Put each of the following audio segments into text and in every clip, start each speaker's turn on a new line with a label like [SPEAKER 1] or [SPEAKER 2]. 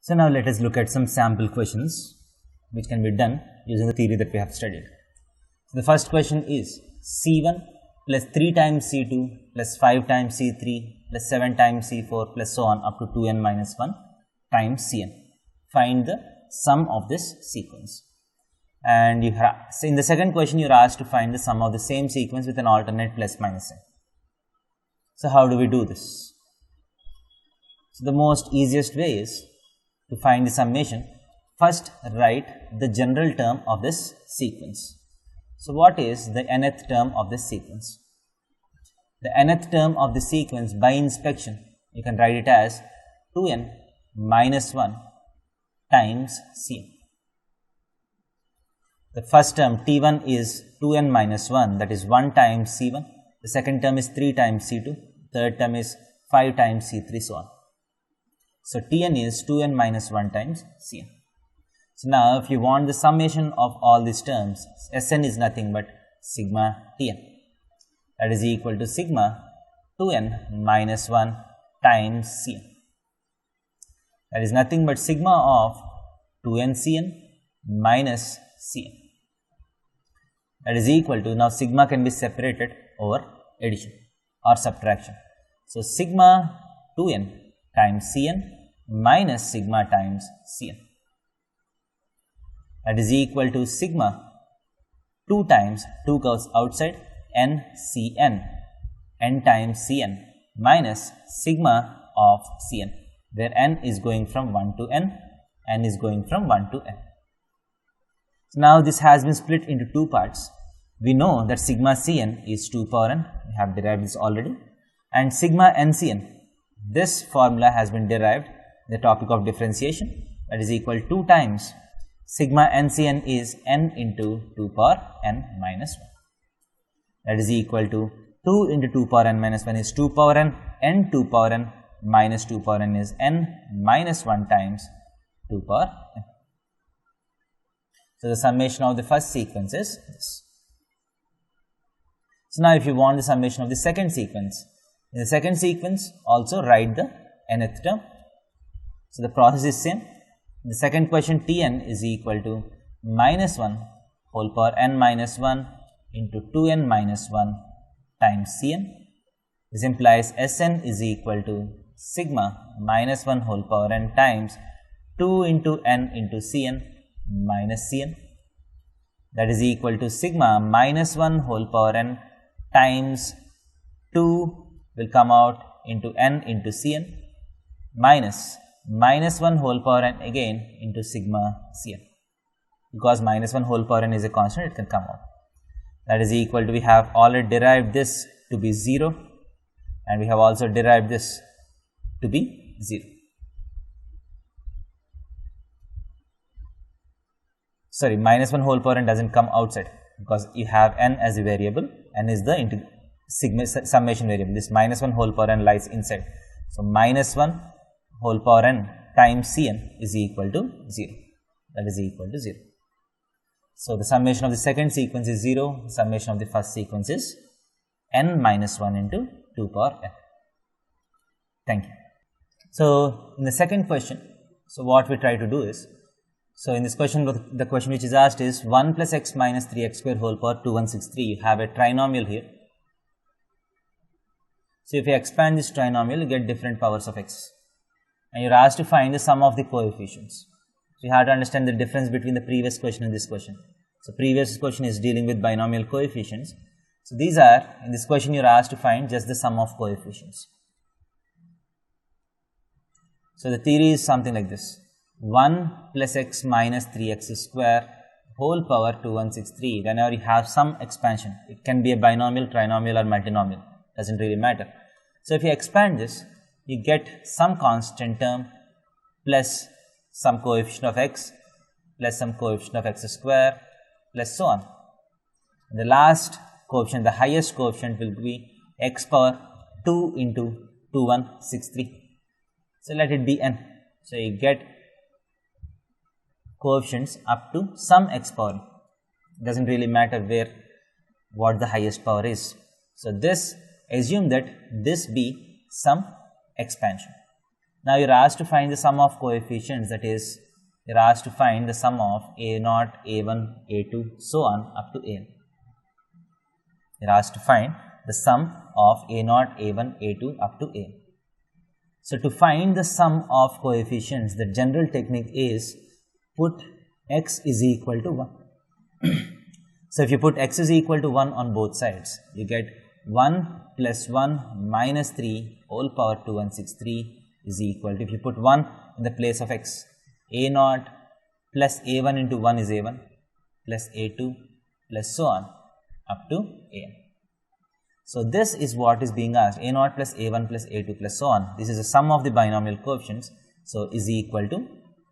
[SPEAKER 1] So now let us look at some sample questions which can be done using the theory that we have studied. So the first question is C1 plus 3 times C2 plus 5 times C3 plus 7 times C4 plus so on up to 2n minus 1 times Cn. Find the sum of this sequence. And so in the second question you are asked to find the sum of the same sequence with an alternate plus minus sign. So how do we do this? So the most easiest way is to find the summation. First write the general term of this sequence. So what is the nth term of this sequence? The nth term of the sequence by inspection, you can write it as 2n minus 1 times Cn. The first term T1 is 2n minus 1, that is 1 times C1. The second term is 3 times C2. Third term is 5 times C3, so on. So Tn is 2n minus 1 times Cn. So now if you want the summation of all these terms, Sn is nothing but sigma Tn. That is equal to sigma 2n minus 1 times Cn. That is nothing but sigma of 2n Cn minus Cn. That is equal to, now sigma can be separated over addition or subtraction. So sigma 2n times Cn minus sigma times Cn. That is equal to sigma 2 times 2 goes outside n Cn, n times Cn minus sigma of Cn, where n is going from 1 to n is going from 1 to n. So now this has been split into two parts. We know that sigma Cn is 2 power n, we have derived this already, and sigma NCn, this formula has been derived in the topic of differentiation, that is equal to 2 times sigma NCn is n into 2 power n minus 1. That is equal to 2 into 2 power n minus 1 is 2 power n 2 power n minus 2 power n is n minus 1 times 2 power n. So the summation of the first sequence is this. So now if you want the summation of the second sequence, in the second sequence also write the nth term. So the process is same. In the second question Tn is equal to minus 1 whole power n minus 1 into 2n minus 1 times Cn. This implies Sn is equal to sigma minus 1 whole power n times 2 into n into Cn minus Cn. That is equal to sigma minus 1 whole power n times 2 will come out into n into Cn minus 1 whole power n again into sigma Cn. Because minus 1 whole power n is a constant, it can come out. That is equal to, we have already derived this to be 0 and we have also derived this to be 0. Sorry, minus 1 whole power n doesn't come outside because you have n as a variable, n is the summation variable. This minus 1 whole power n lies inside. So minus 1 whole power n times Cn is equal to 0. That is equal to 0. So the summation of the second sequence is 0, the summation of the first sequence is n minus 1 into 2 power n. Thank you. So in the second question, so what we try to do is, so in this question, the question which is asked is 1 plus x minus 3x square whole power 2163. You have a trinomial here. So if you expand this trinomial, you get different powers of x. And you are asked to find the sum of the coefficients. So you have to understand the difference between the previous question and this question. So previous question is dealing with binomial coefficients. So these are, in this question you are asked to find just the sum of coefficients. So the theory is something like this. 1 plus x minus 3x square whole power 2163. Whenever you have some expansion, it can be a binomial, trinomial or multinomial, doesn't really matter. So if you expand this, you get some constant term plus some coefficient of x plus some coefficient of x square plus so on. And the last coefficient, the highest coefficient will be x power 2 into 2163. So let it be n. So you get coefficients up to some x power. It doesn't really matter what the highest power is. So this, assume that this be some expansion. Now you are asked to find the sum of coefficients, that is, you are asked to find the sum of A0, A1, A2, so on up to A. You are asked to find the sum of A0, A1, A2 up to A. So to find the sum of coefficients, the general technique is put x is equal to 1. So if you put x is equal to 1 on both sides, you get 1 plus 1 minus 3 whole power 2163 is equal to, if you put 1 in the place of x, A0 plus A1 into 1 is A1 plus A2 plus so on up to A. So this is what is being asked, A0 plus A1 plus A2 plus so on. This is the sum of the binomial coefficients. So is equal to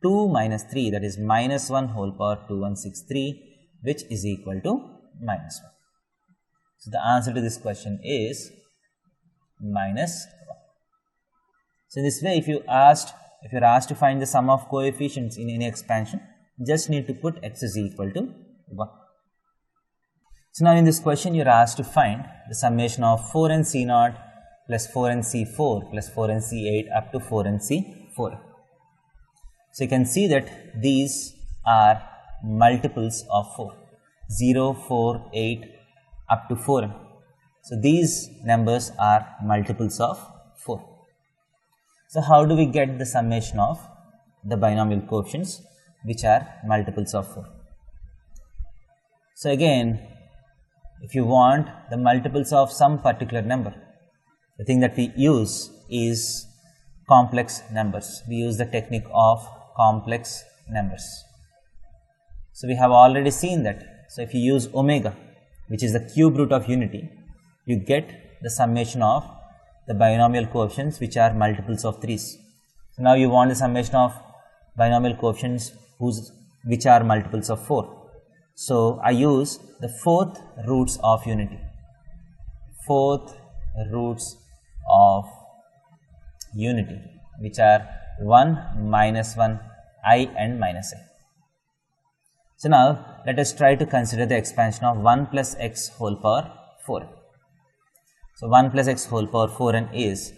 [SPEAKER 1] 2 minus 3, that is minus 1 whole power 2163, which is equal to minus 1. So the answer to this question is minus 1. So in this way, if you are asked to find the sum of coefficients in any expansion, just need to put x is equal to 1. So now in this question, you are asked to find the summation of 4n C0 plus 4n C4 plus 4n C8 up to 4n C4. So you can see that these are multiples of 4, 0, 4, 8 up to 4n. So these numbers are multiples of 4. So how do we get the summation of the binomial coefficients which are multiples of 4? So again, if you want the multiples of some particular number, the thing that we use is complex numbers. We use the technique of complex numbers. So we have already seen that. So if you use omega, which is the cube root of unity, you get the summation of the binomial coefficients which are multiples of 3's. So now you want the summation of binomial coefficients which are multiples of 4. So I use the fourth roots of unity. Fourth roots of unity, which are 1, minus 1, I and minus I. So now let us try to consider the expansion of 1 plus x whole power 4n. So 1 plus x whole power 4n is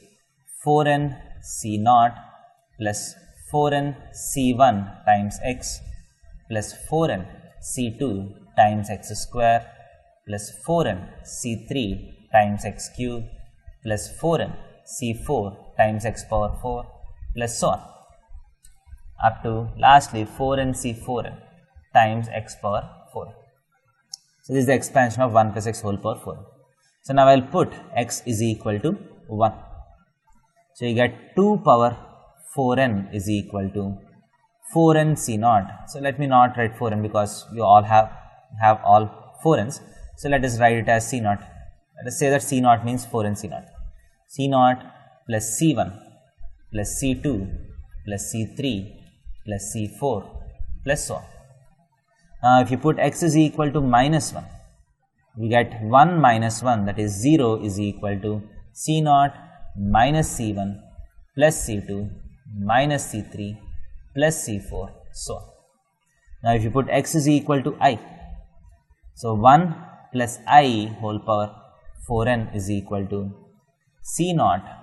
[SPEAKER 1] 4n C0 plus 4n C1 times x plus 4n C2 times x square plus 4n C3 times x cube plus 4n C4 times x power 4 plus so on up to lastly 4n C4n times x power 4. So this is the expansion of 1 plus x whole power 4. So now I will put x is equal to 1. So you get 2 power 4n is equal to 4n C0. So let me not write 4n because you all have all 4n's. So let us write it as C0. Let us say that C0 means 4n C0. C0 plus C1 plus C2 plus C3 plus C4 plus so on. Now if you put x is equal to minus 1, we get 1 minus 1, that is 0 is equal to C0 minus C1 plus C2 minus C3 plus C4, so on. Now if you put x is equal to I, so 1 plus I whole power 4n is equal to C0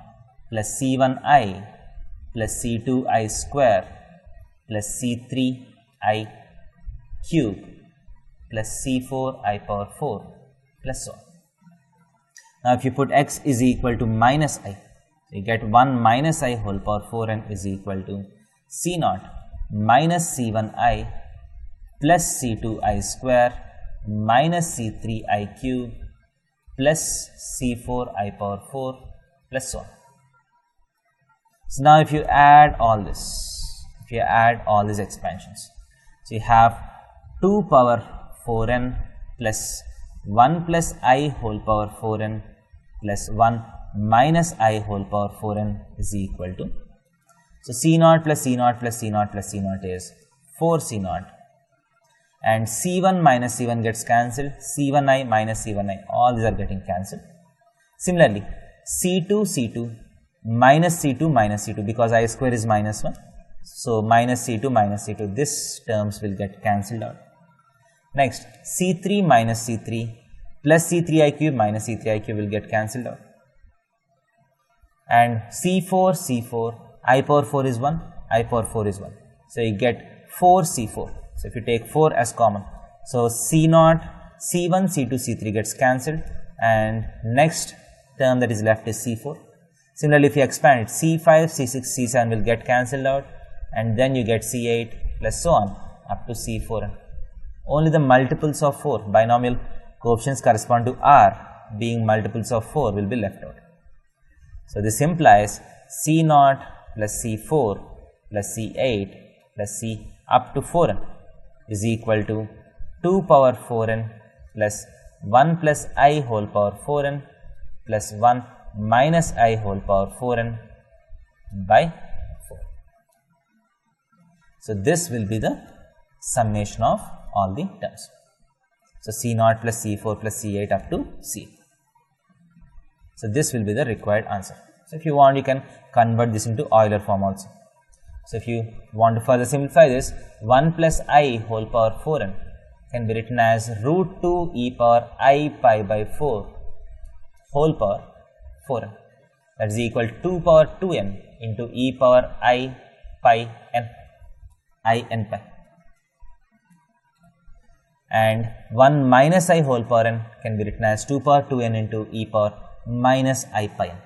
[SPEAKER 1] plus C1I plus C2I square plus C3I cube plus C4I power 4 plus so on. Now if you put x is equal to minus I, you get 1 minus I whole power 4n is equal to C0 minus C1I plus C2I square minus C3I cube plus C4I power 4 plus so on. So now if you add all this, all these expansions, so you have 2 power 4n plus 1 plus I whole power 4n plus 1 minus I whole power 4n is equal to, so C0 plus C0 plus C0 plus C0 is 4 C0 and C1 minus C1 gets cancelled, C1I minus C1I, all these are getting cancelled. Similarly, C2 minus C2 because I square is minus 1, so minus C2, this terms will get cancelled out. Next, C3 minus C3 plus C3I cube minus C3I cube will get cancelled out. And C4 I power 4 is 1, I power 4 is 1. So you get 4C4. So if you take 4 as common, so C0, C1, C2, C3 gets cancelled, and next term that is left is C4. Similarly, if you expand it, C5, C6, C7 will get cancelled out, and then you get C8 plus so on up to C4. Only the multiples of 4, binomial coefficients correspond to R being multiples of 4 will be left out. So this implies C0 plus C4 plus C8 plus C up to 4n is equal to 2 power 4n plus 1 plus I whole power 4n plus 1 minus I whole power 4n by 4. So this will be the summation of all the terms. So C0 plus C4 plus C8 up to C. So this will be the required answer. So if you want, you can convert this into Euler form also. So if you want to further simplify this, 1 plus I whole power 4n can be written as root 2 e power I pi by 4 whole power 4n. That is equal to 2 power 2n into e power I pi n, I n pi. And 1 minus I whole power n can be written as 2 power 2n into e power minus I pi n.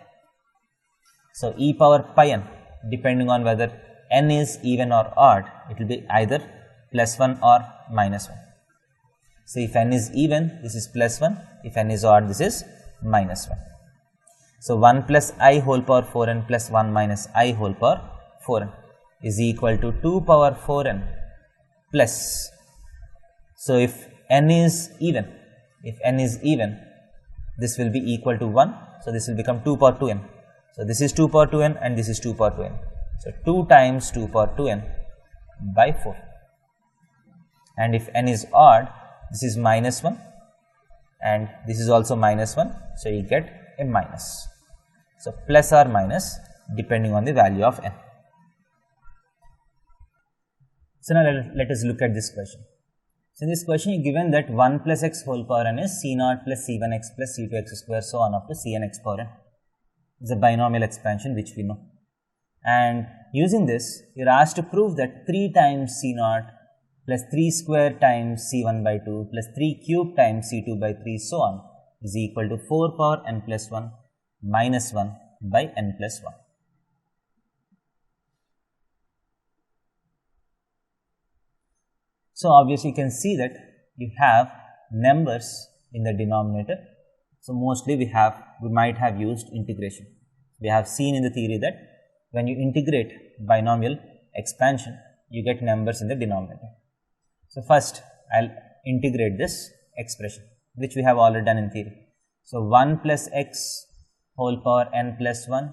[SPEAKER 1] So e power pi n, depending on whether n is even or odd, it will be either plus 1 or minus 1. So if n is even, this is plus 1, if n is odd, this is minus 1. So 1 plus I whole power 4n plus 1 minus I whole power 4n is equal to 2 power 4n plus. So if n is even, this will be equal to 1. So this will become 2 power 2n. So this is 2 power 2n and this is 2 power 2n. So 2 times 2 power 2n by 4. And if n is odd, this is minus 1 and this is also minus 1. So you get a minus. So plus or minus depending on the value of n. So now let us look at this question. So in this question, you given that 1 plus x whole power n is C0 plus C1x plus C2x square so on up to Cnx power n. It's a binomial expansion which we know. And using this, you are asked to prove that 3 times C0 plus 3 square times C1 by 2 plus 3 cube times C2 by 3 so on is equal to 4 power n plus 1 minus 1 by n plus 1. So obviously you can see that you have numbers in the denominator. So mostly we might have used integration. We have seen in the theory that when you integrate binomial expansion, you get numbers in the denominator. So first I'll integrate this expression, which we have already done in theory. So 1 plus x whole power n plus 1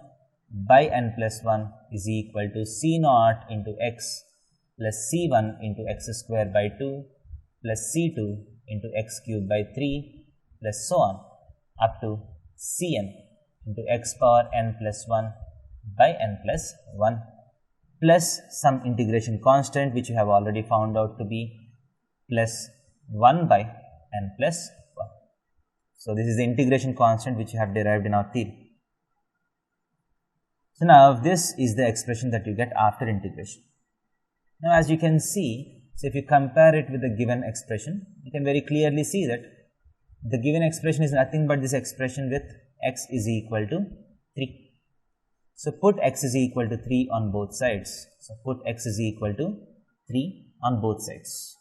[SPEAKER 1] by n plus 1 is equal to C0 into x plus C1 into x square by 2 plus C2 into x cube by 3 plus so on up to Cn into x power n plus 1 by n plus 1 plus some integration constant which you have already found out to be plus 1 by n plus 1. So this is the integration constant which you have derived in our theory. So now this is the expression that you get after integration. Now as you can see, so if you compare it with the given expression, you can very clearly see that the given expression is nothing but this expression with x is equal to 3. So put x is equal to 3 on both sides. So put x is equal to 3 on both sides.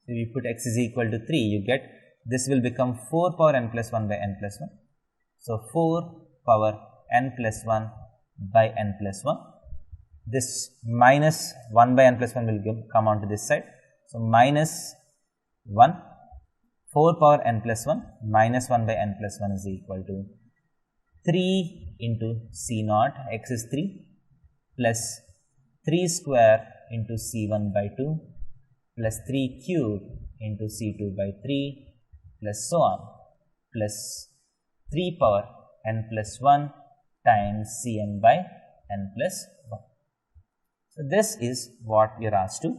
[SPEAKER 1] So if you put x is equal to 3, you get this will become 4 power n plus 1 by n plus 1. So 4 power n plus 1 by n plus 1. This minus 1 by n plus 1 will come onto this side. So minus 1, 4 power n plus 1 minus 1 by n plus 1 is equal to 3 into C0, x is 3, plus 3 square into C1 by 2, plus 3 cube into C2 by 3, plus so on, plus 3 power n plus 1 times Cn by n plus 1. So this is what we are asked to